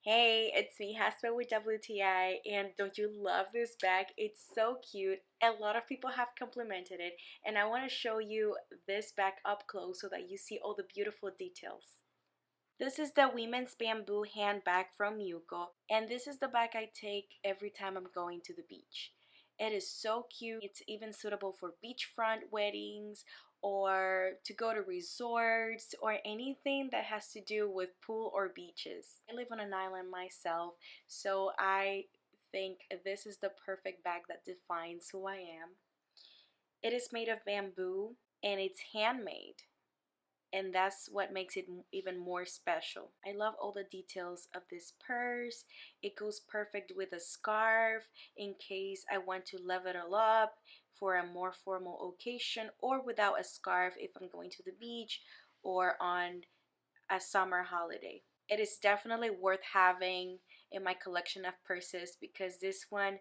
Hey, it's me, Hasper with WTI, and don't you love this bag? It's so cute. A lot of people have complimented it, and I want to show you this bag up close so that you see all the beautiful details. This is the women's bamboo handbag from Miuco, and this is the bag I take every time I'm going to the beach. It is so cute. It's even suitable for beachfront weddings or to go to resorts or anything that has to do with pool or beaches. I live on an island myself, so I think this is the perfect bag that defines who I am. It is made of bamboo and it's handmade, and that's what makes it even more special. I love all the details of this purse. It goes perfect with a scarf in case I want to level it up for a more formal occasion, or without a scarf if I'm going to the beach or on a summer holiday. It is definitely worth having in my collection of purses because this one,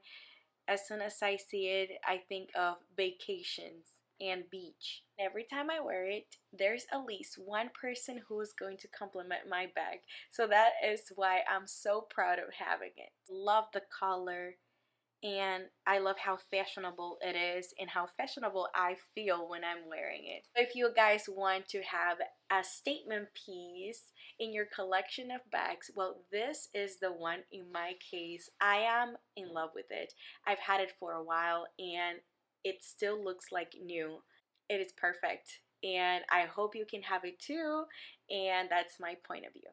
as soon as I see it, I think of vacations and beach. Every time I wear it, there's at least one person who is going to compliment my bag. So that is why I'm so proud of having it. Love the color, and I love how fashionable it is and how fashionable I feel when I'm wearing it. If you guys want to have a statement piece in your collection of bags, well, this is the one in my case. I am in love with it. I've had it for a while and it still looks like new. It is perfect, and I hope you can have it too, and that's my point of view.